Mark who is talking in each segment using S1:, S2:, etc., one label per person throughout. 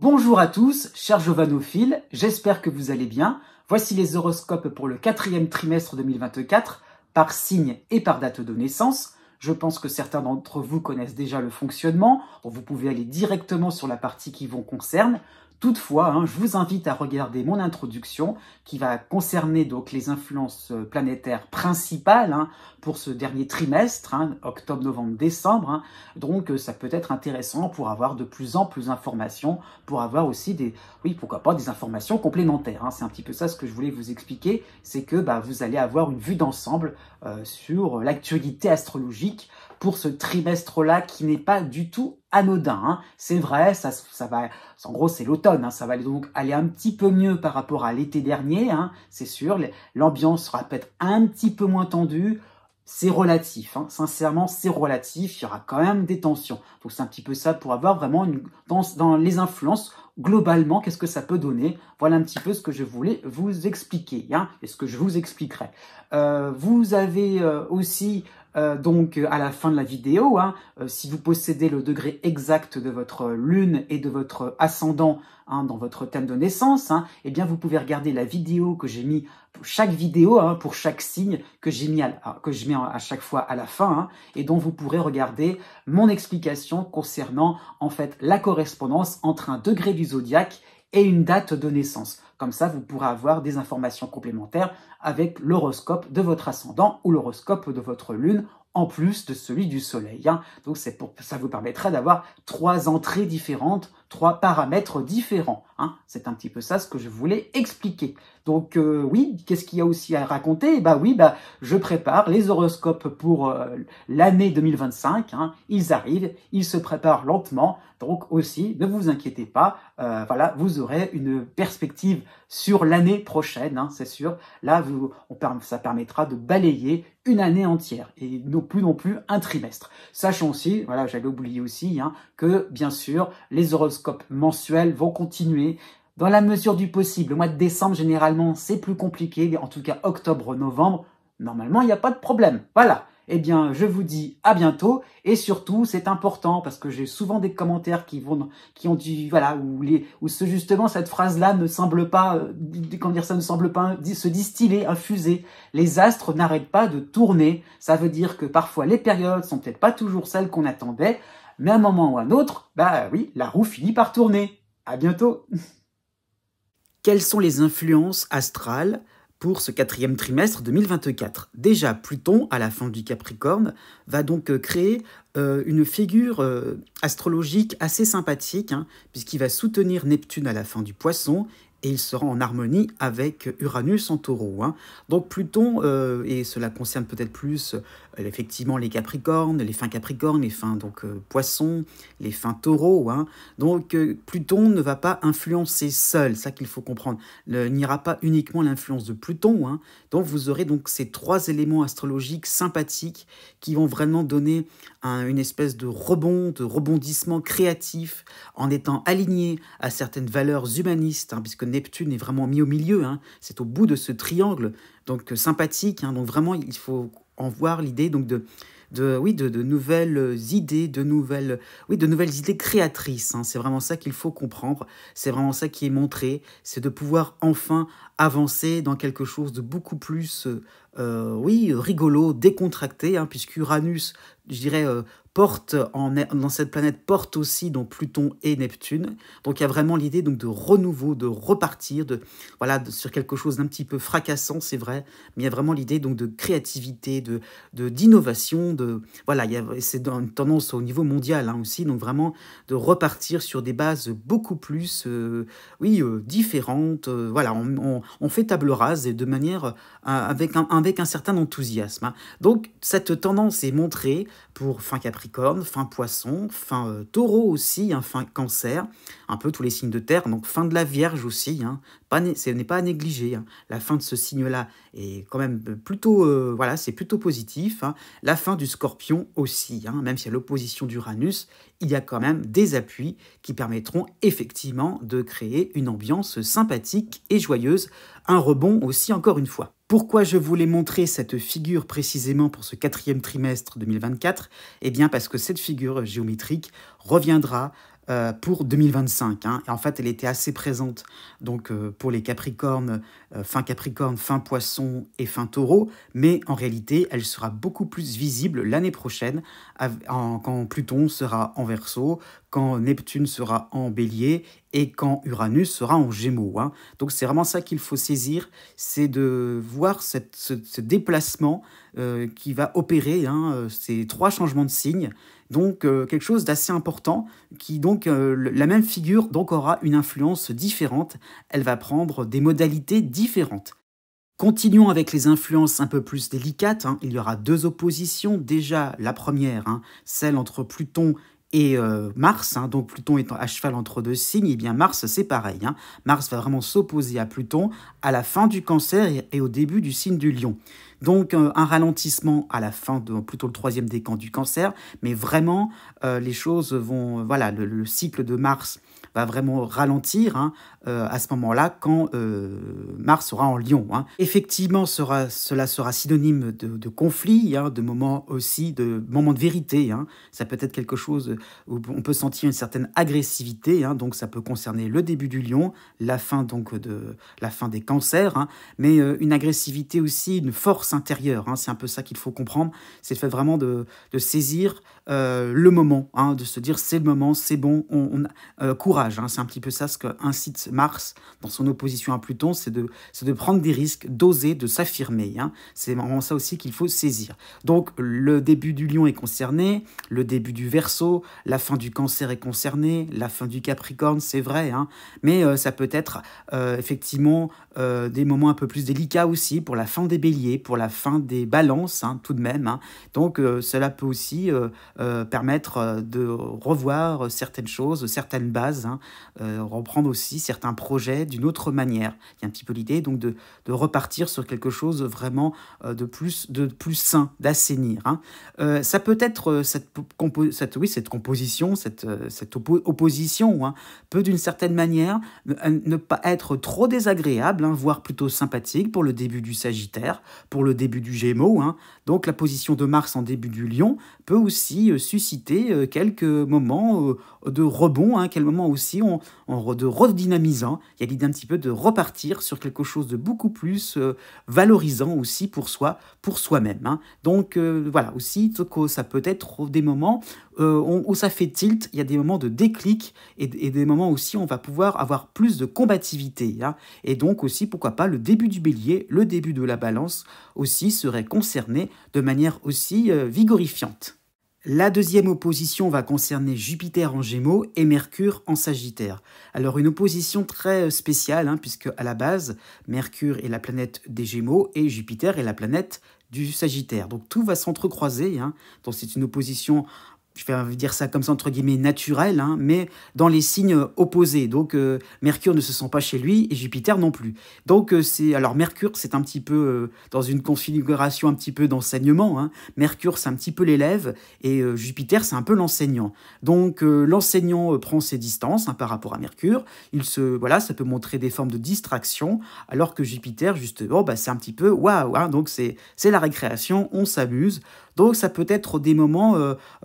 S1: Bonjour à tous, chers jovanophiles, j'espère que vous allez bien. Voici les horoscopes pour le 4e trimestre 2024, par signe et par date de naissance. Je pense que certains d'entre vous connaissent déjà le fonctionnement. Vous pouvez aller directement sur la partie qui vous concerne. Toutefois, je vous invite à regarder mon introduction qui va concerner donc les influences planétaires principales pour ce dernier trimestre, octobre, novembre, décembre. Donc ça peut être intéressant pour avoir de plus en plus d'informations, pour avoir aussi pourquoi pas des informations complémentaires. C'est un petit peu ça ce que je voulais vous expliquer, c'est que vous allez avoir une vue d'ensemble sur l'actualité astrologique pour ce trimestre-là qui n'est pas du tout anodin. C'est vrai, ça va, en gros c'est l'automne, ça va donc aller un petit peu mieux par rapport à l'été dernier, c'est sûr, l'ambiance sera peut-être un petit peu moins tendue, c'est relatif, sincèrement c'est relatif, il y aura quand même des tensions. Donc c'est un petit peu ça pour avoir vraiment dans les influences, globalement, qu'est-ce que ça peut donner? Voilà un petit peu ce que je voulais vous expliquer, et ce que je vous expliquerai. Vous avez aussi donc à la fin de la vidéo, si vous possédez le degré exact de votre lune et de votre ascendant dans votre thème de naissance, eh bien vous pouvez regarder la vidéo que j'ai mis, chaque vidéo pour chaque signe que je mets à chaque fois à la fin, et dont vous pourrez regarder mon explication concernant en fait la correspondance entre un degré du zodiaque et une date de naissance. Comme ça, vous pourrez avoir des informations complémentaires avec l'horoscope de votre ascendant ou l'horoscope de votre lune, en plus de celui du soleil. Donc ça vous permettra d'avoir 3 entrées différentes, 3 paramètres différents. C'est un petit peu ça ce que je voulais expliquer. Donc oui, qu'est-ce qu'il y a aussi à raconter? Je prépare les horoscopes pour l'année 2025. Ils arrivent, ils se préparent lentement. Donc aussi, ne vous inquiétez pas, voilà, vous aurez une perspective sur l'année prochaine, c'est sûr. Là, ça permettra de balayer une année entière et non plus un trimestre. Sachant aussi, voilà, j'avais oublié aussi, que bien sûr, les horoscopes mensuels vont continuer dans la mesure du possible. Le mois de décembre, généralement, c'est plus compliqué. En tout cas, octobre, novembre, normalement, il n'y a pas de problème. Voilà. Eh bien, je vous dis à bientôt. Et surtout, c'est important parce que j'ai souvent des commentaires qui ont dit, voilà, où justement cette phrase-là ne semble pas, ça ne semble pas se distiller, infuser. Les astres n'arrêtent pas de tourner. Ça veut dire que parfois les périodes sont peut-être pas toujours celles qu'on attendait, mais à un moment ou à un autre, oui, la roue finit par tourner. À bientôt. Quelles sont les influences astrales pour ce 4e trimestre 2024? Déjà, Pluton, à la fin du Capricorne, va donc créer une figure astrologique assez sympathique, puisqu'il va soutenir Neptune à la fin du Poisson, et il sera en harmonie avec Uranus en Taureau. Donc Pluton, et cela concerne peut-être plus effectivement les Capricornes, les fins Capricornes, les fins Poissons, les fins Taureaux. Donc Pluton ne va pas influencer seul, ça qu'il faut comprendre. Il n'y aura pas uniquement l'influence de Pluton. Donc vous aurez donc ces 3 éléments astrologiques sympathiques qui vont vraiment donner une espèce de rebondissement créatif en étant aligné à certaines valeurs humanistes, puisque Neptune est vraiment mis au milieu, c'est au bout de ce triangle, donc sympathique, donc vraiment il faut en voir l'idée donc de nouvelles idées, de nouvelles idées créatrices. C'est vraiment ça qu'il faut comprendre, c'est vraiment ça qui est montré, c'est de pouvoir enfin avancer dans quelque chose de beaucoup plus rigolo, décontracté, puisque Uranus, je dirais, dans cette planète porte aussi donc Pluton et Neptune. Donc il y a vraiment l'idée donc de renouveau, de repartir, sur quelque chose d'un petit peu fracassant, c'est vrai, mais il y a vraiment l'idée donc de créativité, d'innovation, c'est une tendance au niveau mondial aussi, donc vraiment de repartir sur des bases beaucoup plus différentes. On fait table rase et de manière avec un certain enthousiasme. Donc cette tendance est montrée pour fin Capricorne, fin Poisson, fin Taureau aussi, fin Cancer, un peu tous les signes de terre, donc fin de la Vierge aussi, ce n'est pas à négliger. La fin de ce signe-là est quand même plutôt, c'est plutôt positif. La fin du Scorpion aussi, même si à l'opposition d'Uranus, il y a quand même des appuis qui permettront effectivement de créer une ambiance sympathique et joyeuse, un rebond aussi encore une fois. Pourquoi je voulais montrer cette figure précisément pour ce 4e trimestre 2024? Eh bien parce que cette figure géométrique reviendra pour 2025. Hein. Et en fait, elle était assez présente donc, pour les Capricornes, fin Poisson et fin Taureau, mais en réalité, elle sera beaucoup plus visible l'année prochaine quand Pluton sera en Verseau, quand Neptune sera en Bélier et quand Uranus sera en Gémeaux. Hein. Donc c'est vraiment ça qu'il faut saisir, c'est de voir ce déplacement qui va opérer, hein, ces 3 changements de signe. Donc quelque chose d'assez important qui donc la même figure donc aura une influence différente, elle va prendre des modalités différentes. Continuons avec les influences un peu plus délicates. Hein. Il y aura 2 oppositions. Déjà, la première, hein, celle entre Pluton et Mars. Hein. Donc Pluton étant à cheval entre 2 signes, et bien Mars, c'est pareil. Hein. Mars va vraiment s'opposer à Pluton à la fin du Cancer et au début du signe du Lion. Donc un ralentissement à la fin de plutôt le 3e décan du Cancer, mais vraiment les choses vont... Voilà, le cycle de Mars va vraiment ralentir, hein, à ce moment-là quand Mars sera en Lion. Hein. Effectivement, cela sera synonyme de conflit, hein, de moments aussi, de moments de vérité. Hein. Ça peut être quelque chose où on peut sentir une certaine agressivité, hein, donc ça peut concerner le début du Lion, la fin des Cancers, hein, mais une agressivité aussi, une force intérieure. Hein, c'est un peu ça qu'il faut comprendre. C'est le fait vraiment de saisir le moment, hein, de se dire c'est le moment, c'est bon, courage. Hein, c'est un petit peu ça ce qu'incite Mars dans son opposition à Pluton, c'est de prendre des risques, d'oser, de s'affirmer. Hein. C'est vraiment ça aussi qu'il faut saisir. Donc le début du Lion est concerné, le début du Verseau, la fin du Cancer est concernée, la fin du Capricorne, c'est vrai, hein, mais ça peut être effectivement des moments un peu plus délicats aussi pour la fin des Béliers, pour la fin des Balances, hein, tout de même. Hein. Donc cela peut aussi permettre de revoir certaines choses, certaines bases, hein, reprendre aussi certains projets d'une autre manière. Il y a un petit peu l'idée donc de repartir sur quelque chose vraiment de plus sain, d'assainir. Hein. Ça peut être cette composition, cette opposition, hein, peut d'une certaine manière ne pas être trop désagréable, hein, voire plutôt sympathique pour le début du Sagittaire, pour le début du Gémeaux. Hein. Donc la position de Mars en début du Lion peut aussi susciter quelques moments de rebond, hein, quelques moments aussi de redynamisant. Il y a l'idée un petit peu de repartir sur quelque chose de beaucoup plus valorisant aussi pour soi, pour soi-même. Hein. Donc voilà, aussi ça peut être des moments où ça fait tilt, il y a des moments de déclic et des moments aussi où on va pouvoir avoir plus de combativité. Hein. Et donc aussi, pourquoi pas, le début du Bélier, le début de la Balance aussi serait concerné de manière aussi vigorifiante. La deuxième opposition va concerner Jupiter en Gémeaux et Mercure en Sagittaire. Alors une opposition très spéciale, hein, puisque à la base, Mercure est la planète des Gémeaux et Jupiter est la planète du Sagittaire. Donc tout va s'entrecroiser, hein. Donc c'est une opposition, je vais dire ça comme ça entre guillemets, naturelle, hein, mais dans les signes opposés. Donc Mercure ne se sent pas chez lui et Jupiter non plus. Donc alors Mercure, c'est un petit peu dans une configuration un petit peu d'enseignement. Hein. Mercure, c'est un petit peu l'élève et Jupiter, c'est un peu l'enseignant. Donc l'enseignant prend ses distances, hein, par rapport à Mercure. Voilà, ça peut montrer des formes de distraction, alors que Jupiter, justement, c'est un petit peu waouh. Hein, donc c'est la récréation, on s'amuse. Donc ça peut être des moments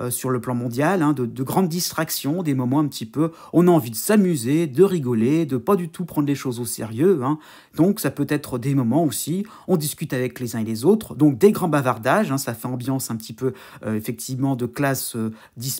S1: sur le plan mondial, hein, de grandes distractions, des moments un petit peu, on a envie de s'amuser, de rigoler, de pas du tout prendre les choses au sérieux. Hein. Donc ça peut être des moments aussi, on discute avec les uns et les autres, donc des grands bavardages, hein, ça fait ambiance un petit peu effectivement de classe,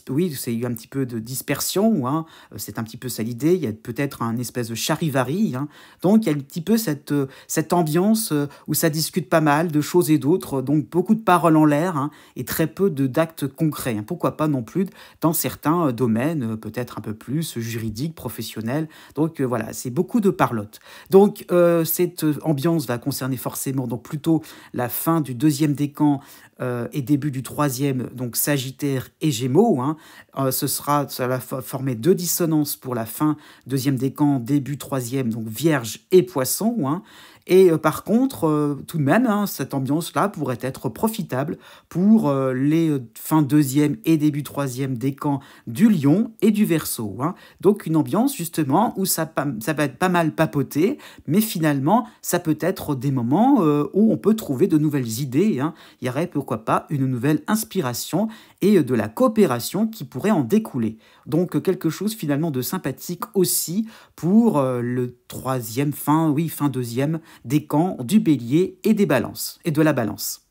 S1: oui, c'est un petit peu de dispersion, hein, c'est un petit peu ça l'idée, il y a peut-être un espèce de charivari, hein. Donc il y a un petit peu cette ambiance où ça discute pas mal de choses et d'autres, donc beaucoup de paroles en l'air, hein, et très peu d'actes concrets. Hein. Pourquoi pas non plus dans certains domaines, peut-être un peu plus juridiques, professionnels. Donc voilà, c'est beaucoup de parlotte. Donc cette ambiance va concerner forcément donc plutôt la fin du 2e décan et début du 3e, donc Sagittaire et Gémeaux. Hein. Ça va former 2 dissonances pour la fin 2e décan, début 3e, donc Vierge et Poisson. Hein. Et par contre, tout de même, hein, cette ambiance-là pourrait être profitable pour les fins 2e et début 3e décan du Lion et du Verseau. Hein. Donc une ambiance justement où ça va être pas mal papoté, mais finalement, ça peut être des moments où on peut trouver de nouvelles idées. Hein. Il y aurait pourquoi pourquoi pas, une nouvelle inspiration et de la coopération qui pourrait en découler. Donc quelque chose finalement de sympathique aussi pour le troisième, fin deuxième décan du Bélier et des Balances, et de la Balance.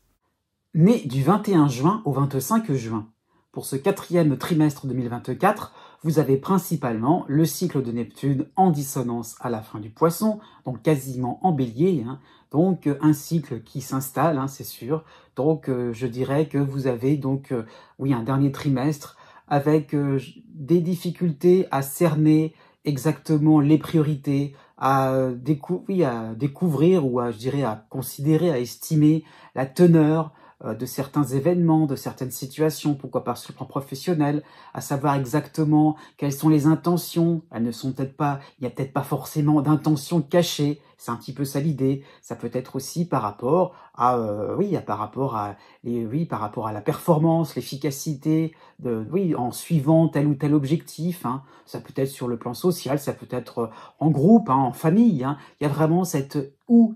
S1: Né du 21 juin au 25 juin. Pour ce quatrième trimestre 2024, vous avez principalement le cycle de Neptune en dissonance à la fin du Poisson, donc quasiment en Bélier, donc un cycle qui s'installe, c'est sûr. Donc je dirais que vous avez donc un dernier trimestre avec des difficultés à cerner exactement les priorités, à découvrir ou à considérer, à estimer la teneur de certains événements, de certaines situations, pourquoi pas sur le plan professionnel, à savoir exactement quelles sont les intentions. Elles ne sont peut-être pas, il n'y a peut-être pas forcément d'intentions cachées. C'est un petit peu ça l'idée. Ça peut être aussi par rapport à, par rapport à la performance, l'efficacité, en suivant tel ou tel objectif. Ça peut être sur le plan social, ça peut être en groupe, en famille. Il y a vraiment cette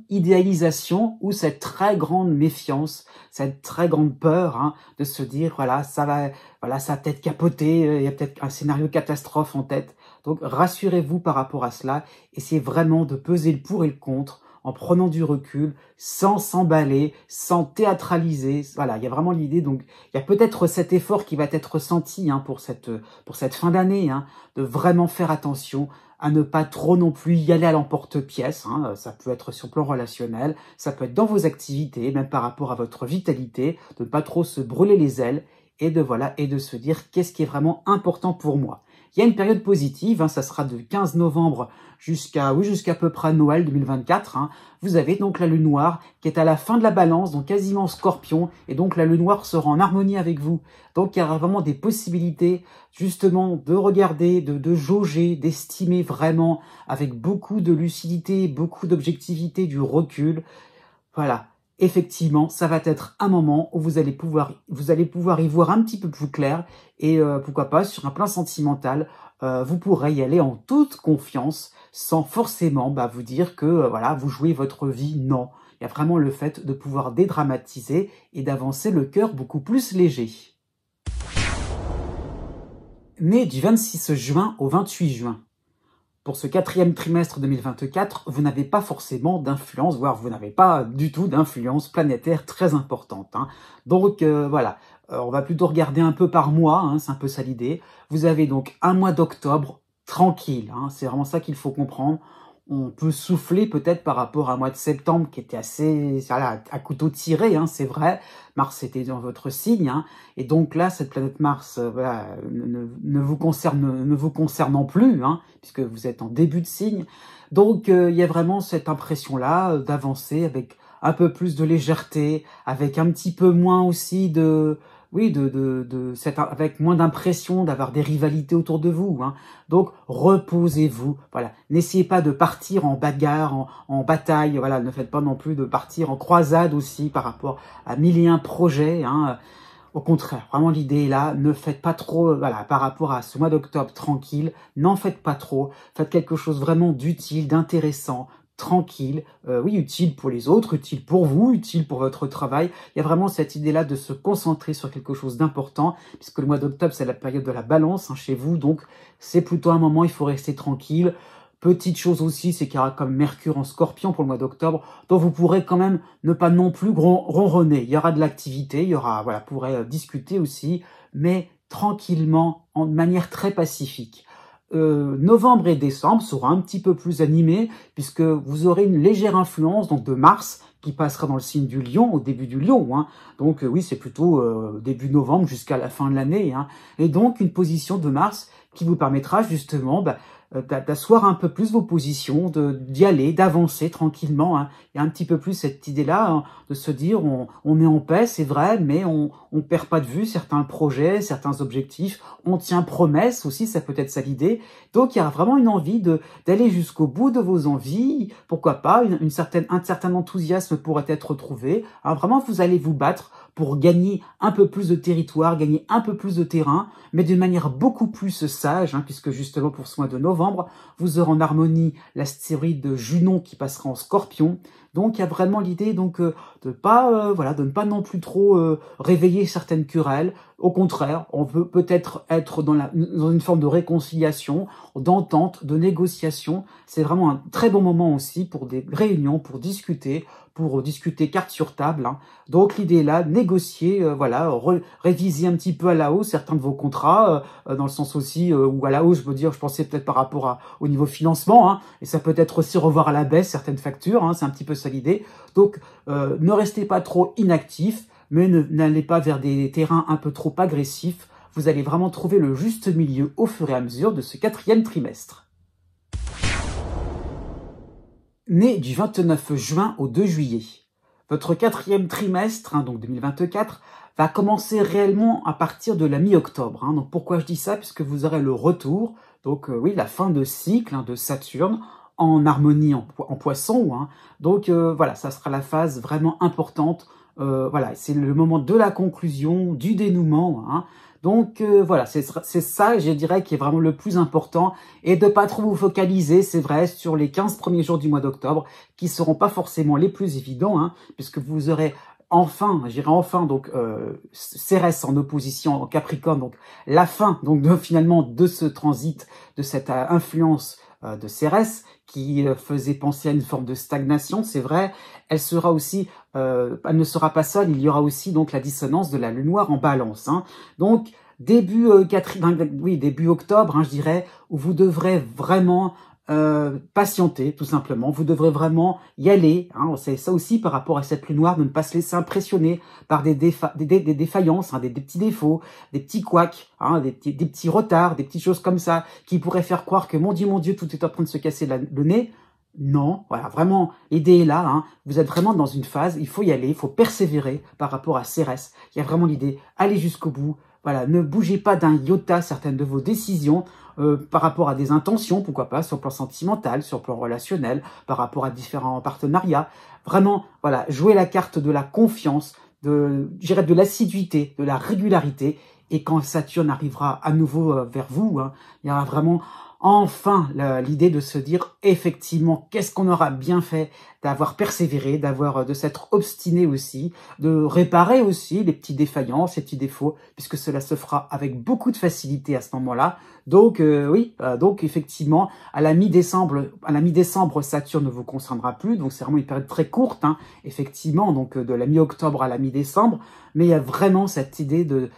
S1: idéalisation ou cette très grande méfiance, cette très grande peur de se dire ça va peut-être capoter, il y a peut-être un scénario catastrophe en tête. Donc rassurez-vous par rapport à cela, essayez vraiment de peser le pour et le contre en prenant du recul, sans s'emballer, sans théâtraliser. Voilà, il y a vraiment l'idée, donc il y a peut-être cet effort qui va être ressenti pour cette fin d'année, de vraiment faire attention à ne pas trop non plus y aller à l'emporte-pièce. Ça peut être sur le plan relationnel, ça peut être dans vos activités, même par rapport à votre vitalité, de ne pas trop se brûler les ailes et de se dire qu'est-ce qui est vraiment important pour moi. Il y a une période positive, ça sera de 15 novembre jusqu'à peu près Noël 2024. Vous avez donc la lune noire qui est à la fin de la Balance, donc quasiment Scorpion, et donc la lune noire sera en harmonie avec vous. Donc il y aura vraiment des possibilités justement de regarder, de jauger, d'estimer vraiment avec beaucoup de lucidité, beaucoup d'objectivité, du recul. Voilà. Effectivement, ça va être un moment où vous allez pouvoir y voir un petit peu plus clair et pourquoi pas sur un plan sentimental, vous pourrez y aller en toute confiance sans forcément vous dire que vous jouez votre vie. Non, il y a vraiment le fait de pouvoir dédramatiser et d'avancer le cœur beaucoup plus léger. Né du 26 juin au 28 juin. Pour ce quatrième trimestre 2024, vous n'avez pas forcément d'influence, voire vous n'avez pas du tout d'influence planétaire très importante. Donc on va plutôt regarder un peu par mois, c'est un peu ça l'idée. Vous avez donc un mois d'octobre tranquille, c'est vraiment ça qu'il faut comprendre. On peut souffler peut-être par rapport à un mois de septembre qui était assez à couteau tiré, c'est vrai. Mars était dans votre signe, et donc là, cette planète Mars ne vous concernant plus, puisque vous êtes en début de signe. Donc il y a vraiment cette impression-là d'avancer avec un peu plus de légèreté, avec un petit peu moins aussi avec moins d'impression d'avoir des rivalités autour de vous. Donc, reposez-vous. Voilà. N'essayez pas de partir en bagarre, en bataille. Voilà. Ne faites pas non plus de partir en croisade aussi par rapport à 1001 projets. Au contraire, vraiment l'idée est là. Ne faites pas trop, par rapport à ce mois d'octobre tranquille. N'en faites pas trop. Faites quelque chose vraiment d'utile, d'intéressant, tranquille, utile pour les autres, utile pour vous, utile pour votre travail. Il y a vraiment cette idée-là de se concentrer sur quelque chose d'important, puisque le mois d'octobre, c'est la période de la Balance chez vous, donc c'est plutôt un moment, il faut rester tranquille. Petite chose aussi, c'est qu'il y aura comme Mercure en Scorpion pour le mois d'octobre, donc vous pourrez quand même ne pas non plus ronronner. Il y aura de l'activité, il y aura, vous pourrez discuter aussi, mais tranquillement, de manière très pacifique. Novembre et décembre seront un petit peu plus animés puisque vous aurez une légère influence donc de Mars qui passera dans le signe du Lion, au début du Lion. Donc oui, c'est plutôt début novembre jusqu'à la fin de l'année. Et donc une position de Mars qui vous permettra justement d'asseoir un peu plus vos positions, d'y aller, d'avancer tranquillement. Il y a un petit peu plus cette idée-là de se dire on est en paix, c'est vrai, mais on perd pas de vue certains projets, certains objectifs, on tient promesse aussi, ça peut être ça l'idée. Donc il y a vraiment une envie d'aller jusqu'au bout de vos envies, pourquoi pas, un certain enthousiasme pourrait être retrouvé. Vraiment, vous allez vous battre pour gagner un peu plus de territoire, gagner un peu plus de terrain, mais d'une manière beaucoup plus sage, puisque justement pour ce mois de novembre, vous aurez en harmonie l'astéroïde Junon qui passera en Scorpion. Donc il y a vraiment l'idée de ne pas non plus trop réveiller certaines querelles. Au contraire, on veut peut-être être dans une forme de réconciliation, d'entente, de négociation. C'est vraiment un très bon moment aussi pour des réunions, pour discuter carte sur table. Donc l'idée est là, négocier, réviser un petit peu à la hausse certains de vos contrats, dans le sens aussi où à la hausse, je pensais peut-être par rapport au niveau financement, et ça peut être aussi revoir à la baisse certaines factures, c'est un petit peu ça l'idée. Donc ne restez pas trop inactifs, mais n'allez pas vers des terrains un peu trop agressifs. Vous allez vraiment trouver le juste milieu au fur et à mesure de ce 4e trimestre. Né du 29 juin au 2 juillet. Votre 4e trimestre, donc 2024, va commencer réellement à partir de la mi-octobre. Donc pourquoi je dis ça? Puisque vous aurez le retour, la fin de cycle de Saturne en harmonie en Poisson. Donc voilà, ça sera la phase vraiment importante. C'est le moment de la conclusion, du dénouement. Donc voilà, c'est ça, je dirais, qui est vraiment le plus important, et de pas trop vous focaliser, c'est vrai, sur les 15 premiers jours du mois d'octobre, qui seront pas forcément les plus évidents, puisque vous aurez enfin, Cérès en opposition en Capricorne, donc la fin finalement de ce transit, de cette influence de Cérès, qui faisait penser à une forme de stagnation, c'est vrai. Elle sera aussi, elle ne sera pas seule, il y aura aussi donc la dissonance de la lune noire en balance. Donc début octobre, je dirais, où vous devrez vraiment patienter, tout simplement. Vous devrez vraiment y aller. C'est ça aussi par rapport à cette lune noire, de ne pas se laisser impressionner par des défaillances, des petits défauts, des petits couacs, des petits retards, des petites choses comme ça, qui pourraient faire croire que mon Dieu, tout est en train de se casser le nez. Non, voilà, vraiment, l'idée est là, vous êtes vraiment dans une phase, il faut y aller, il faut persévérer par rapport à Cérès. Il y a vraiment l'idée, allez jusqu'au bout, voilà, ne bougez pas d'un iota certaines de vos décisions, par rapport à des intentions, pourquoi pas, sur le plan sentimental, sur le plan relationnel, par rapport à différents partenariats. Vraiment, voilà, jouez la carte de la confiance, de l'assiduité, de la régularité, et quand Saturne arrivera à nouveau vers vous, il y aura vraiment enfin l'idée de se dire effectivement qu'est-ce qu'on aura bien fait d'avoir persévéré, de s'être obstiné aussi, de réparer aussi les petites défaillances, les petits défauts, puisque cela se fera avec beaucoup de facilité à ce moment-là. Donc donc effectivement à la mi-décembre, Saturne ne vous concernera plus, donc c'est vraiment une période très courte, effectivement, donc de la mi-octobre à la mi-décembre, mais il y a vraiment cette idée de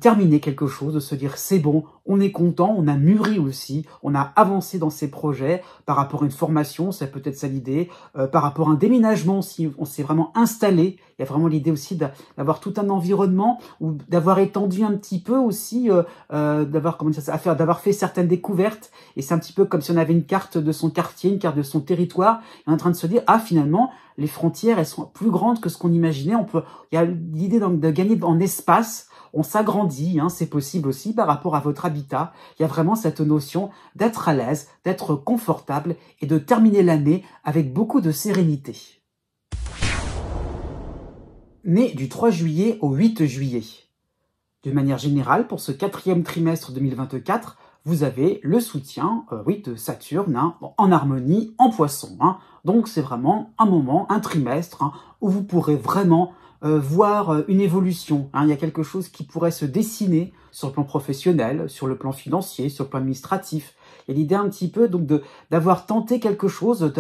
S1: terminer quelque chose, de se dire c'est bon, on est content, on a mûri aussi, on a avancé dans ses projets par rapport à une formation, ça peut être ça l'idée, par rapport à un déménagement, si on s'est vraiment installé, il y a vraiment l'idée aussi d'avoir tout un environnement, ou d'avoir étendu un petit peu aussi, d'avoir fait certaines découvertes, et c'est un petit peu comme si on avait une carte de son quartier, une carte de son territoire, et on est en train de se dire, finalement, les frontières, elles sont plus grandes que ce qu'on imaginait, il y a l'idée de gagner en espace, on s'agrandit, c'est possible aussi par rapport à votre habitat. Il y a vraiment cette notion d'être à l'aise, d'être confortable et de terminer l'année avec beaucoup de sérénité. Né du 3 juillet au 8 juillet. De manière générale, pour ce 4e trimestre 2024, vous avez le soutien de Saturne en harmonie en Poisson. Donc c'est vraiment un moment, un trimestre où vous pourrez vraiment voir une évolution. Il y a quelque chose qui pourrait se dessiner sur le plan professionnel, sur le plan financier, sur le plan administratif. Il y a l'idée un petit peu donc d'avoir tenté quelque chose, de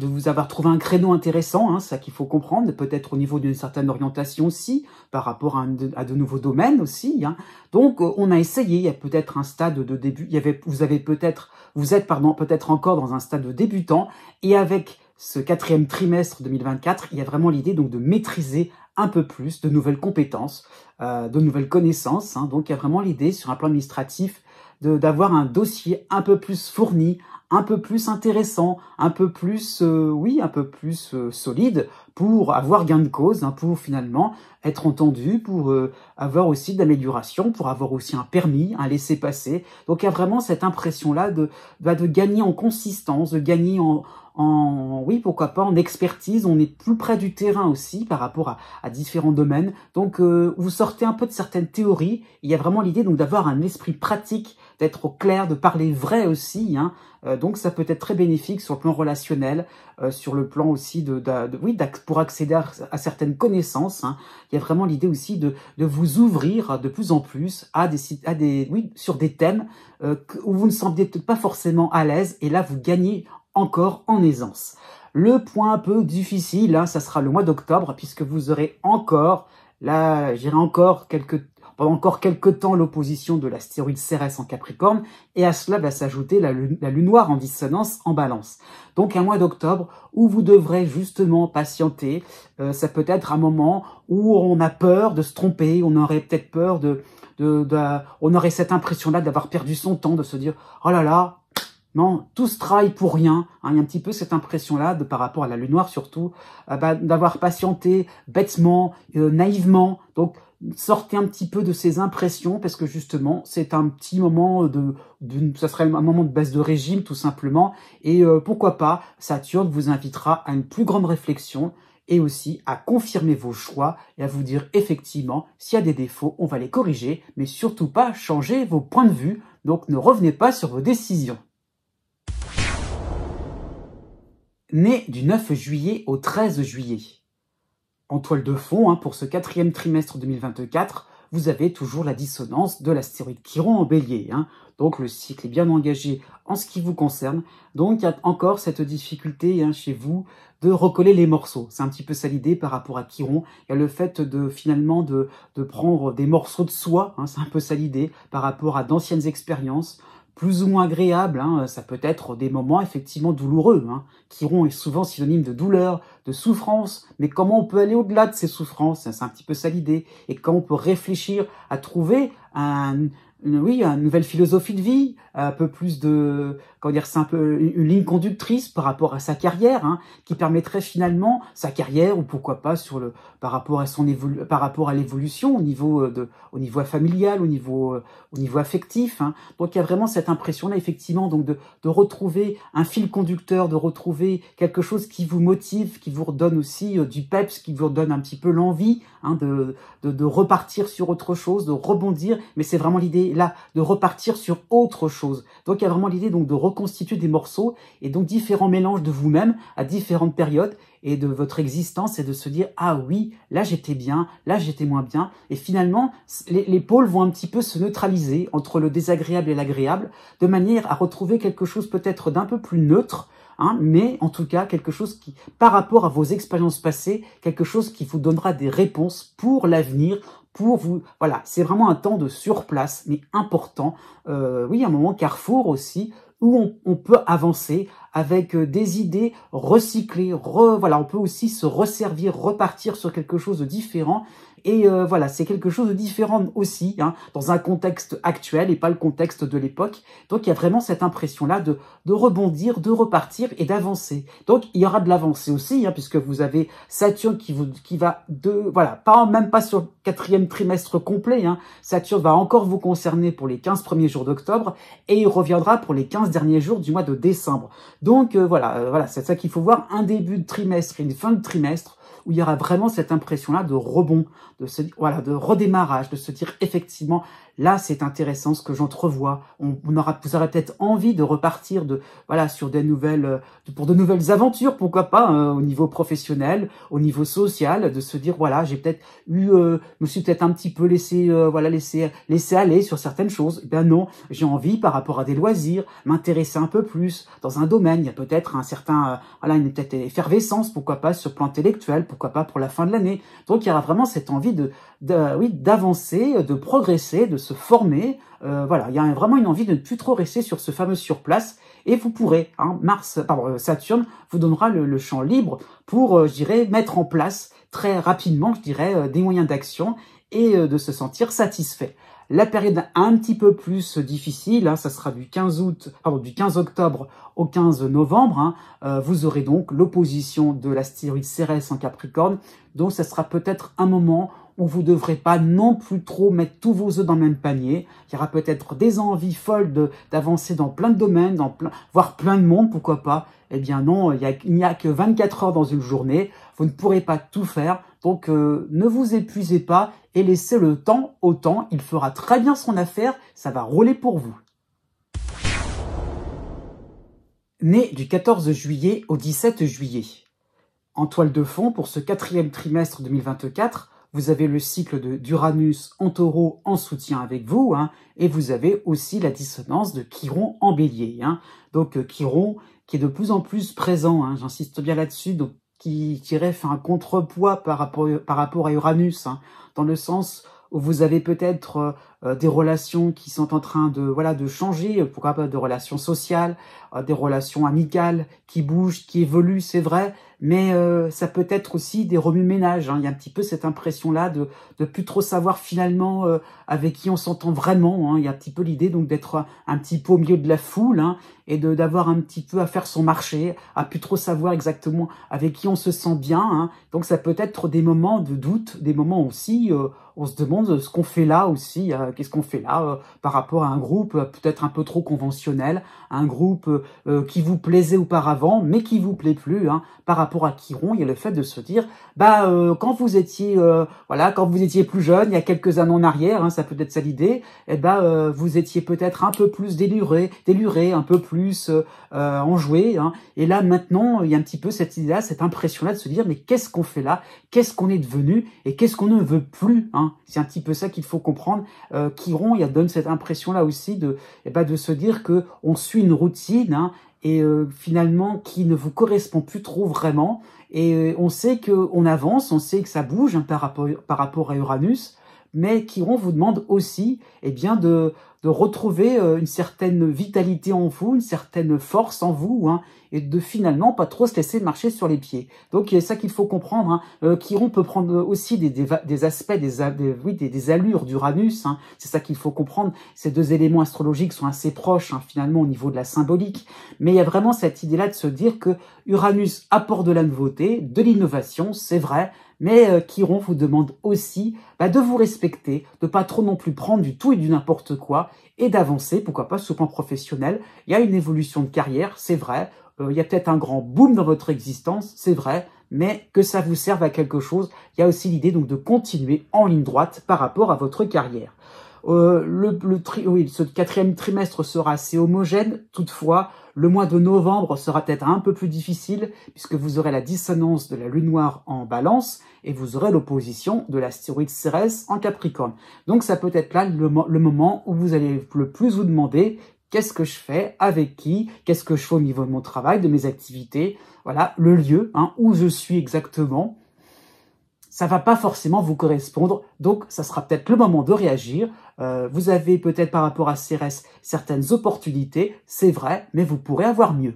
S1: vous avoir trouvé un créneau intéressant, c'est ça qu'il faut comprendre, peut-être au niveau d'une certaine orientation aussi, par rapport à de nouveaux domaines aussi. Donc on a essayé, il y a peut-être un stade de début, vous êtes peut-être encore dans un stade de débutant, et avec ce 4e trimestre 2024, il y a vraiment l'idée donc de maîtriser un peu plus de nouvelles compétences, de nouvelles connaissances. Donc il y a vraiment l'idée sur un plan administratif d'avoir un dossier un peu plus fourni, un peu plus intéressant, un peu plus solide pour avoir gain de cause, pour finalement être entendu, pour avoir aussi de l'amélioration, pour avoir aussi un permis, un laissez-passer. Donc il y a vraiment cette impression-là de gagner en consistance, de gagner oui, pourquoi pas, en expertise, on est plus près du terrain aussi par rapport à différents domaines. Donc, vous sortez un peu de certaines théories. Il y a vraiment l'idée donc d'avoir un esprit pratique, d'être au clair, de parler vrai aussi, hein. Donc, ça peut être très bénéfique sur le plan relationnel, sur le plan aussi pour accéder à certaines connaissances, hein. Il y a vraiment l'idée aussi de vous ouvrir de plus en plus sur des thèmes où vous ne semblez peut-être pas forcément à l'aise, et là, vous gagnez encore en aisance. Le point un peu difficile, hein, ça sera le mois d'octobre, puisque vous aurez encore, là, j'irai pendant encore quelques temps l'opposition de l'astéroïde Cérès en Capricorne, et à cela va s'ajouter la lune noire en dissonance en Balance. Donc un mois d'octobre où vous devrez justement patienter. Ça peut être un moment où on a peur de se tromper, on aurait peut-être peur on aurait cette impression-là d'avoir perdu son temps, de se dire « Oh là là !» Non, tout ce travail pour rien, hein, il y a un petit peu cette impression-là, par rapport à la lune noire surtout, d'avoir patienté bêtement, naïvement. Donc, sortez un petit peu de ces impressions, parce que justement, c'est un petit moment ça serait un moment de baisse de régime, tout simplement. Et pourquoi pas, Saturne vous invitera à une plus grande réflexion, et aussi à confirmer vos choix, et à vous dire effectivement, s'il y a des défauts, on va les corriger, mais surtout pas changer vos points de vue. Donc, ne revenez pas sur vos décisions. Né du 9 juillet au 13 juillet. En toile de fond, hein, pour ce 4e trimestre 2024, vous avez toujours la dissonance de l'astéroïde Chiron en Bélier, hein. Donc le cycle est bien engagé en ce qui vous concerne. Donc il y a encore cette difficulté, hein, chez vous de recoller les morceaux. C'est un petit peu ça l'idée par rapport à Chiron. Il y a le fait finalement de prendre des morceaux de soi, hein, c'est un peu ça l'idée par rapport à d'anciennes expériences, plus ou moins agréable, hein, ça peut être des moments effectivement douloureux, hein. Chiron est souvent synonyme de douleur, de souffrance, mais comment on peut aller au-delà de ces souffrances, c'est un petit peu ça l'idée, et comment on peut réfléchir à trouver une nouvelle philosophie de vie, un peu plus c'est un peu une ligne conductrice par rapport à sa carrière, hein, qui permettrait finalement sa carrière, ou pourquoi pas par rapport à l'évolution au niveau familial, au niveau affectif, hein. Donc il y a vraiment cette impression-là, effectivement, donc de retrouver un fil conducteur, de retrouver quelque chose qui vous motive, qui vous redonne aussi du peps, qui vous redonne un petit peu l'envie, hein, de repartir sur autre chose, de rebondir, mais c'est vraiment l'idée là, de repartir sur autre chose. Donc il y a vraiment l'idée donc de reconstituer des morceaux, et donc différents mélanges de vous-même à différentes périodes et de votre existence, et de se dire « Ah oui, là j'étais bien, là j'étais moins bien ». Et finalement, les pôles vont un petit peu se neutraliser entre le désagréable et l'agréable, de manière à retrouver quelque chose peut-être d'un peu plus neutre, hein, mais en tout cas quelque chose qui, par rapport à vos expériences passées, quelque chose qui vous donnera des réponses pour l'avenir, pour vous. Voilà, c'est vraiment un temps de surplace, mais important. Oui, un moment carrefour aussi, où on peut avancer avec des idées recyclées. Voilà, on peut aussi se resservir, repartir sur quelque chose de différent. Et voilà, c'est quelque chose de différent aussi, hein, dans un contexte actuel et pas le contexte de l'époque. Donc il y a vraiment cette impression-là de rebondir, de repartir et d'avancer. Donc il y aura de l'avancée aussi, hein, puisque vous avez Saturne qui va même pas sur le 4e trimestre complet, hein. Saturne va encore vous concerner pour les 15 premiers jours d'octobre, et il reviendra pour les 15 derniers jours du mois de décembre. Donc voilà, c'est ça qu'il faut voir, un début de trimestre et une fin de trimestre, où il y aura vraiment cette impression-là de rebond, de redémarrage, de se dire effectivement, là c'est intéressant ce que j'entrevois. Vous aurez peut-être envie de repartir sur pour de nouvelles aventures, pourquoi pas, au niveau professionnel, au niveau social, de se dire voilà, j'ai peut-être me suis peut-être un petit peu laissé aller sur certaines choses. Eh ben non, j'ai envie par rapport à des loisirs, m'intéresser un peu plus dans un domaine. Il y a peut-être une peut-être effervescence, pourquoi pas sur le plan intellectuel, pourquoi pas pour la fin de l'année. Donc il y aura vraiment cette envie d'avancer, de progresser, de se former. Il y a vraiment une envie de ne plus trop rester sur ce fameux surplace, et vous pourrez, hein, Saturne vous donnera le champ libre pour, mettre en place très rapidement, des moyens d'action, et de se sentir satisfait. La période un petit peu plus difficile, hein, ça sera du 15 octobre au 15 novembre. Hein, vous aurez donc l'opposition de l'astéroïde Cérès en Capricorne. Donc, ça sera peut-être un moment où vous ne devrez pas non plus trop mettre tous vos œufs dans le même panier. Il y aura peut-être des envies folles d'avancer dans plein de domaines, voire plein de monde, pourquoi pas. Eh bien non, il n'y a que 24 heures dans une journée, vous ne pourrez pas tout faire, donc ne vous épuisez pas et laissez le temps au temps, il fera très bien son affaire, ça va rouler pour vous. Né du 14 juillet au 17 juillet. En toile de fond, pour ce 4e trimestre 2024, vous avez le cycle d'Uranus en Taureau en soutien avec vous, hein, et vous avez aussi la dissonance de Chiron en Bélier. Hein. Donc Chiron qui est de plus en plus présent, hein, j'insiste bien là-dessus, donc qui dirait fait un contrepoids par rapport à Uranus, hein, dans le sens où vous avez peut-être des relations qui sont en train de changer, pourquoi pas de relations sociales, des relations amicales qui bougent, qui évoluent, c'est vrai, mais ça peut être aussi des remue-ménages. Hein. Il y a un petit peu cette impression-là de plus trop savoir finalement avec qui on s'entend vraiment. Hein. Il y a un petit peu l'idée donc d'être un petit peu au milieu de la foule, hein, et d'avoir un petit peu à faire son marché, à plus trop savoir exactement avec qui on se sent bien. Hein. Donc ça peut être des moments de doute, des moments aussi on se demande ce qu'on fait là aussi, qu'est-ce qu'on fait là par rapport à un groupe peut-être un peu trop conventionnel, un groupe qui vous plaisait auparavant, mais qui vous plaît plus. Hein. Par rapport à Chiron, il y a le fait de se dire, quand vous étiez plus jeune, il y a quelques années en arrière, hein, ça peut être ça l'idée, vous étiez peut-être un peu plus déluré, un peu plus enjoué. Hein. Et là maintenant, il y a un petit peu cette idée-là, cette impression-là de se dire, mais qu'est-ce qu'on fait là? Qu'est-ce qu'on est devenu et qu'est-ce qu'on ne veut plus? Hein. C'est un petit peu ça qu'il faut comprendre. Chiron, il donne cette impression-là aussi de se dire que on suit une routine, hein, et finalement qui ne vous correspond plus trop vraiment. Et on sait qu'on avance, on sait que ça bouge, hein, par rapport à Uranus, mais Chiron vous demande aussi de retrouver une certaine vitalité en vous, une certaine force en vous, hein, et de finalement pas trop se laisser marcher sur les pieds. Donc c'est ça qu'il faut comprendre. Hein. Chiron peut prendre aussi des aspects, des allures d'Uranus. Hein. C'est ça qu'il faut comprendre. Ces deux éléments astrologiques sont assez proches, hein, finalement au niveau de la symbolique. Mais il y a vraiment cette idée-là de se dire que Uranus apporte de la nouveauté, de l'innovation, c'est vrai. Mais Chiron vous demande aussi de vous respecter, de pas trop non plus prendre du tout et du n'importe quoi, et d'avancer, pourquoi pas, sur le plan professionnel. Il y a une évolution de carrière, c'est vrai. Il y a peut-être un grand boom dans votre existence, c'est vrai, mais que ça vous serve à quelque chose. Il y a aussi l'idée donc de continuer en ligne droite par rapport à votre carrière. Ce 4e trimestre sera assez homogène. Toutefois, le mois de novembre sera peut-être un peu plus difficile puisque vous aurez la dissonance de la lune noire en Balance et vous aurez l'opposition de l'astéroïde Cérès en Capricorne. Donc ça peut être là le moment où vous allez le plus vous demander qu'est-ce que je fais, avec qui, qu'est-ce que je fais au niveau de mon travail, de mes activités, voilà, le lieu, hein, où je suis exactement. Ça va pas forcément vous correspondre, donc ça sera peut-être le moment de réagir. Vous avez peut-être par rapport à Cérès certaines opportunités, c'est vrai, mais vous pourrez avoir mieux.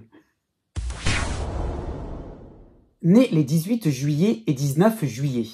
S1: Né les 18 juillet et 19 juillet.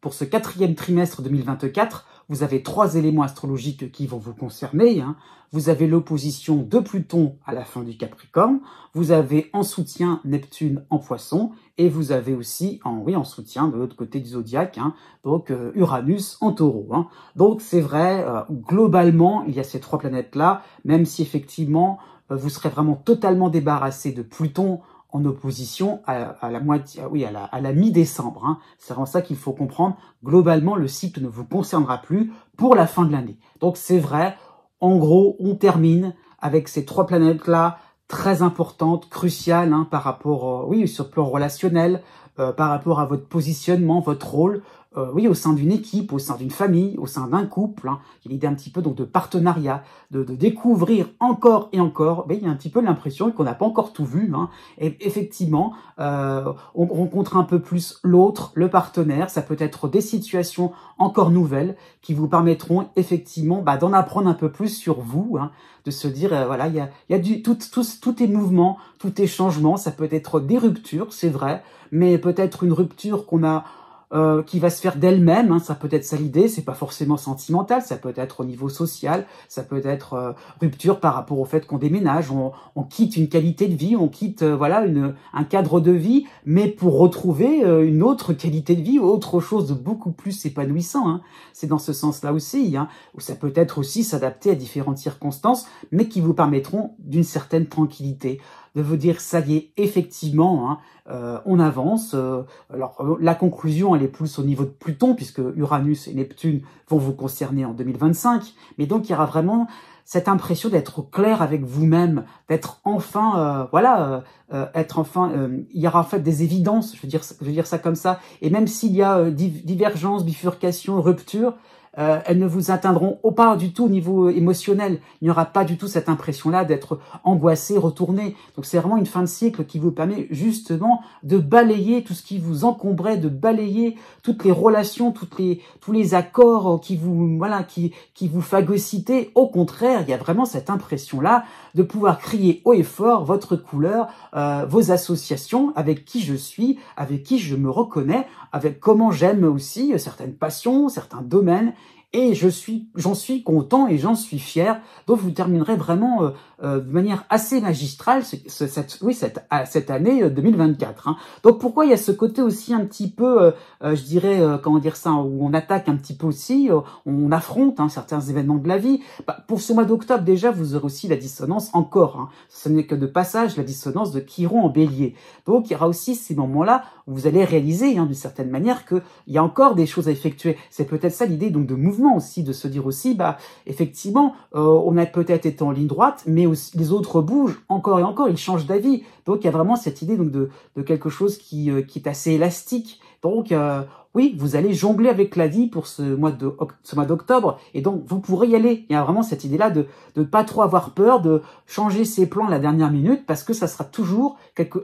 S1: Pour ce 4e trimestre 2024, vous avez 3 éléments astrologiques qui vont vous concerner. Hein. Vous avez l'opposition de Pluton à la fin du Capricorne, vous avez en soutien Neptune en Poisson, et vous avez aussi en soutien de l'autre côté du zodiaque, hein, donc Uranus en Taureau. Hein. Donc c'est vrai, globalement, il y a ces 3 planètes-là, même si effectivement, vous serez vraiment totalement débarrassé de Pluton en opposition à la mi-décembre. Hein. C'est vraiment ça qu'il faut comprendre. Globalement, le cycle ne vous concernera plus pour la fin de l'année. Donc c'est vrai, en gros, on termine avec ces 3 planètes-là, très importantes, cruciales, hein, par rapport, sur le plan relationnel, par rapport à votre positionnement, votre rôle, au sein d'une équipe, au sein d'une famille, au sein d'un couple. Hein. Il y a l'idée un petit peu donc de partenariat, de découvrir encore et encore. Il y a un petit peu l'impression qu'on n'a pas encore tout vu. Hein. Et effectivement, on rencontre un peu plus l'autre, le partenaire. Ça peut être des situations encore nouvelles qui vous permettront effectivement d'en apprendre un peu plus sur vous, hein, de se dire il y a tout est mouvement, tout est changement. Ça peut être des ruptures, c'est vrai, mais peut-être une rupture qu'on a qui va se faire d'elle-même, hein, ça peut être ça l'idée, c'est pas forcément sentimental, ça peut être au niveau social, ça peut être rupture par rapport au fait qu'on déménage, on quitte une qualité de vie, on quitte voilà un cadre de vie, mais pour retrouver une autre qualité de vie, autre chose de beaucoup plus épanouissant, hein. C'est dans ce sens-là aussi, hein, où ça peut être aussi s'adapter à différentes circonstances, mais qui vous permettront d'une certaine tranquillité, de vous dire ça y est, effectivement, hein, on avance. Alors la conclusion, elle est plus au niveau de Pluton, puisque Uranus et Neptune vont vous concerner en 2025. Mais donc il y aura vraiment cette impression d'être au clair avec vous-même, d'être enfin, être enfin. Il y aura en fait des évidences, je veux dire ça comme ça. Et même s'il y a divergence, bifurcation, rupture, elles ne vous atteindront pas du tout au niveau émotionnel. Il n'y aura pas du tout cette impression-là d'être angoissé, retourné. Donc c'est vraiment une fin de cycle qui vous permet justement de balayer tout ce qui vous encombrait, de balayer toutes les relations, tous les accords qui vous phagocytaient. Au contraire, il y a vraiment cette impression-là de pouvoir crier haut et fort votre couleur, vos associations, avec qui je suis, avec qui je me reconnais, avec comment j'aime aussi certaines passions, certains domaines. Et j'en suis content et j'en suis fier. Donc vous terminerez vraiment de manière assez magistrale cette année 2024. Hein. Donc pourquoi il y a ce côté aussi un petit peu, je dirais, comment dire ça, où on attaque un petit peu aussi, on affronte certains événements de la vie. Pour ce mois d'octobre déjà, vous aurez aussi la dissonance encore. Hein. Ce n'est que de passage, la dissonance de Chiron en Bélier. Donc il y aura aussi ces moments-là où vous allez réaliser d'une certaine manière qu'il y a encore des choses à effectuer. C'est peut-être ça l'idée donc de mouvement aussi, de se dire aussi, effectivement, on a peut-être été en ligne droite, mais aussi, les autres bougent encore et encore, ils changent d'avis. Donc il y a vraiment cette idée donc de quelque chose qui est assez élastique. Donc oui, vous allez jongler avec la vie pour ce mois d'octobre, et donc vous pourrez y aller. Il y a vraiment cette idée-là de ne pas trop avoir peur, de changer ses plans à la dernière minute, parce que ça sera toujours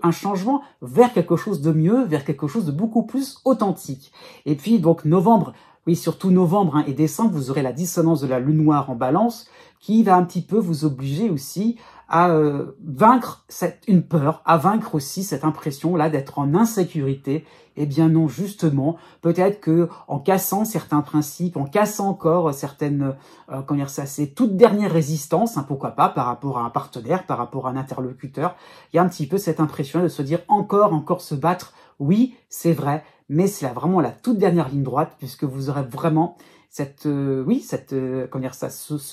S1: un changement vers quelque chose de mieux, vers quelque chose de beaucoup plus authentique. Et puis donc novembre, oui, surtout novembre et décembre, vous aurez la dissonance de la lune noire en balance qui va un petit peu vous obliger aussi à vaincre une peur, à vaincre aussi cette impression-là d'être en insécurité. Eh bien non, justement, peut-être que en cassant certains principes, en cassant encore certaines, ces toutes dernières résistances, pourquoi pas, par rapport à un partenaire, par rapport à un interlocuteur, il y a un petit peu cette impression de se dire encore se battre. Oui, c'est vrai, mais c'est vraiment la toute dernière ligne droite, puisque vous aurez vraiment cette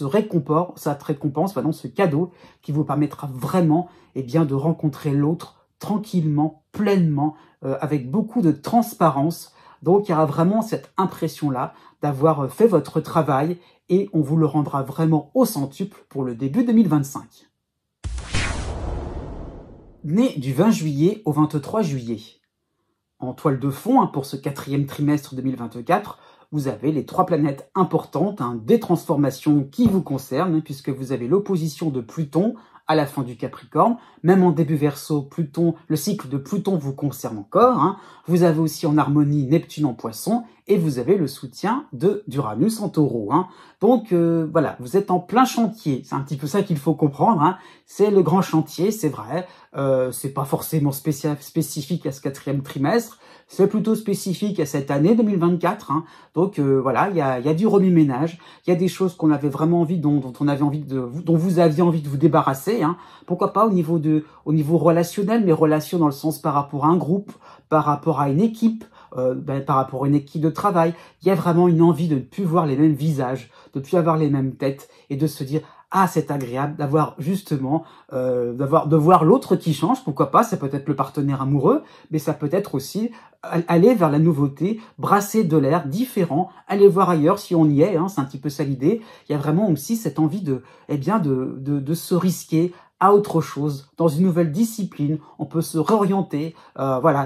S1: récompense, ce cadeau qui vous permettra vraiment, de rencontrer l'autre tranquillement, pleinement, avec beaucoup de transparence. Donc il y aura vraiment cette impression-là d'avoir fait votre travail et on vous le rendra vraiment au centuple pour le début 2025. Né du 20 juillet au 23 juillet. En toile de fond, pour ce 4e trimestre 2024, vous avez les 3 planètes importantes, des transformations qui vous concernent, puisque vous avez l'opposition de Pluton à la fin du Capricorne, même en début Verseau, Pluton, le cycle de Pluton vous concerne encore. Vous avez aussi en harmonie Neptune en Poisson, et vous avez le soutien d'Uranus en Taureau. Donc voilà, vous êtes en plein chantier. C'est un petit peu ça qu'il faut comprendre. C'est le grand chantier, c'est vrai. C'est pas forcément spécifique à ce 4e trimestre. C'est plutôt spécifique à cette année 2024. Donc voilà, il y a du remue-ménage. Il y a des choses qu'on avait vraiment envie, dont vous aviez envie de vous débarrasser. Pourquoi pas au niveau relationnel, mais relation dans le sens par rapport à un groupe, par rapport à une équipe. Par rapport à une équipe de travail, il y a vraiment une envie de ne plus voir les mêmes visages, de ne plus avoir les mêmes têtes et de se dire c'est agréable d'avoir justement de voir l'autre qui change. Pourquoi pas, ça peut être le partenaire amoureux, mais ça peut être aussi aller vers la nouveauté, brasser de l'air différent, aller voir ailleurs si on y est. C'est un petit peu ça l'idée. Il y a vraiment aussi cette envie de se risquer à autre chose, dans une nouvelle discipline, on peut se réorienter,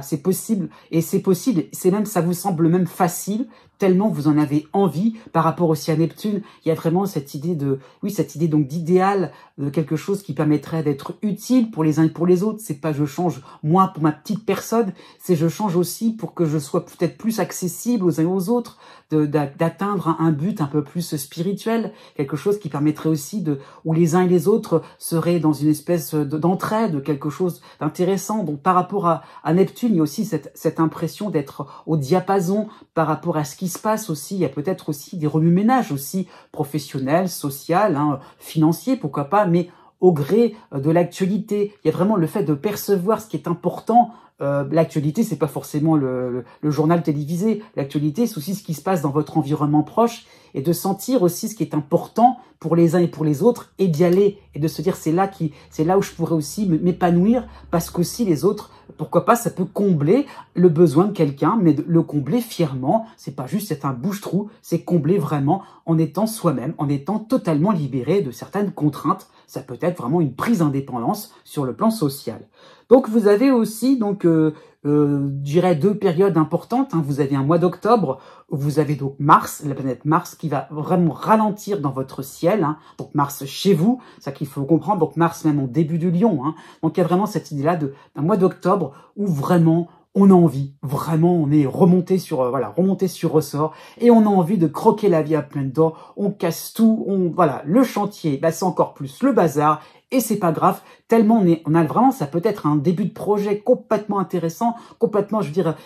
S1: c'est possible, et c'est possible, ça vous semble même facile, tellement vous en avez envie. Par rapport aussi à Neptune, il y a vraiment cette idée donc d'idéal, de quelque chose qui permettrait d'être utile pour les uns et pour les autres. C'est pas je change moi pour ma petite personne, c'est je change aussi pour que je sois peut-être plus accessible aux uns et aux autres, d'atteindre un but un peu plus spirituel, quelque chose qui permettrait aussi où les uns et les autres seraient dans une espèce d'entraide, quelque chose d'intéressant. Donc par rapport à Neptune, il y a aussi cette impression d'être au diapason par rapport à ce qui se passe aussi. Il y a peut-être aussi des remue-ménages aussi professionnels, social, financiers, pourquoi pas, mais au gré de l'actualité. Il y a vraiment le fait de percevoir ce qui est important. L'actualité, c'est pas forcément le journal télévisé. L'actualité, c'est aussi ce qui se passe dans votre environnement proche et de sentir aussi ce qui est important pour les uns et pour les autres et d'y aller et de se dire c'est là où je pourrais aussi m'épanouir parce qu'aussi les autres, pourquoi pas, ça peut combler le besoin de quelqu'un, mais de le combler fièrement. C'est pas juste être un bouche-trou, c'est combler vraiment en étant soi-même, en étant totalement libéré de certaines contraintes. Ça peut être vraiment une prise d'indépendance sur le plan social. Donc vous avez aussi je dirais 2 périodes importantes. Vous avez un mois d'octobre où vous avez donc Mars, la planète Mars, qui va vraiment ralentir dans votre ciel. Donc Mars chez vous, c'est ça qu'il faut comprendre. Donc Mars même en début de Lion. Donc il y a vraiment cette idée-là d'un mois d'octobre où vraiment on a envie, vraiment, on est remonté sur ressort et on a envie de croquer la vie à pleines dents. On casse tout, le chantier, c'est encore plus le bazar. Et c'est pas grave, tellement on a vraiment, ça peut être un début de projet complètement intéressant, complètement, je veux dire,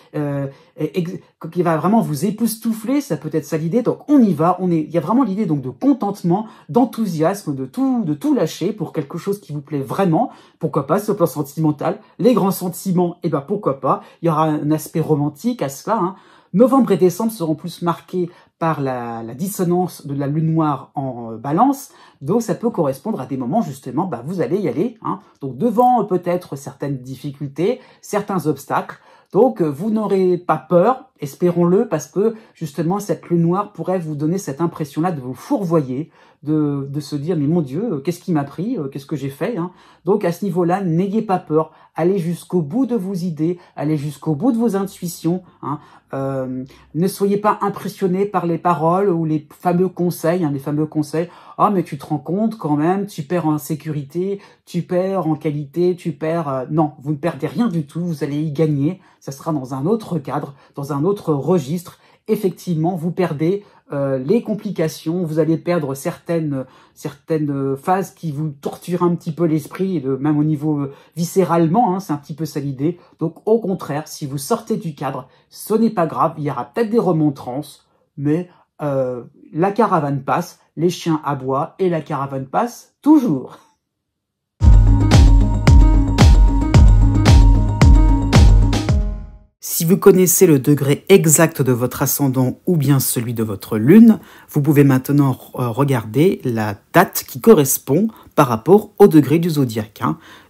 S1: qui va vraiment vous époustoufler, ça peut être ça l'idée. Donc on y va, il y a vraiment l'idée donc de contentement, d'enthousiasme, de tout lâcher pour quelque chose qui vous plaît vraiment. Pourquoi pas sur le plan sentimental, les grands sentiments, pourquoi pas. Il y aura un aspect romantique à cela. Novembre et décembre seront plus marqués par la dissonance de la lune noire en balance, donc ça peut correspondre à des moments justement, vous allez y aller, donc devant peut-être certaines difficultés, certains obstacles, donc vous n'aurez pas peur, espérons-le, parce que justement cette lune noire pourrait vous donner cette impression-là de vous fourvoyer, de se dire mais mon Dieu, qu'est-ce qui m'a pris, qu'est-ce que j'ai fait, Donc à ce niveau-là, n'ayez pas peur, allez jusqu'au bout de vos idées, allez jusqu'au bout de vos intuitions, ne soyez pas impressionnés par les paroles ou les fameux conseils, ah mais tu te rends compte quand même, tu perds en sécurité, tu perds en qualité, tu perds... Non, vous ne perdez rien du tout, vous allez y gagner, ça sera dans un autre cadre, dans un autre registre. Effectivement, vous perdez les complications, vous allez perdre certaines phases qui vous torturent un petit peu l'esprit, même au niveau viscéralement, c'est un petit peu ça l'idée. Donc au contraire, si vous sortez du cadre, ce n'est pas grave, il y aura peut-être des remontrances, mais la caravane passe, les chiens aboient et la caravane passe toujours. Si vous connaissez le degré exact de votre ascendant ou bien celui de votre lune, vous pouvez maintenant regarder la date qui correspond par rapport au degré du zodiaque.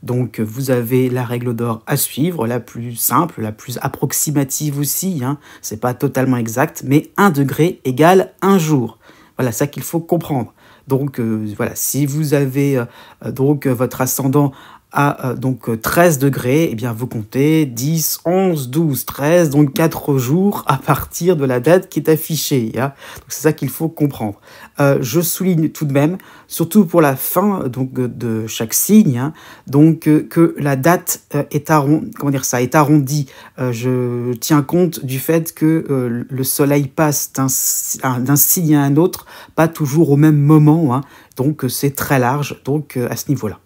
S1: Donc vous avez la règle d'or à suivre, la plus simple, la plus approximative aussi. C'est pas totalement exact, mais 1 degré égale 1 jour. Voilà, ça qu'il faut comprendre. Donc si vous avez votre ascendant à 13 degrés, vous comptez 10, 11, 12, 13, donc 4 jours à partir de la date qui est affichée. Donc c'est ça qu'il faut comprendre. Je souligne tout de même, surtout pour la fin de chaque signe, que la date est arrondie. Je tiens compte du fait que le soleil passe d'un signe à un autre, pas toujours au même moment. Donc c'est très large à ce niveau-là.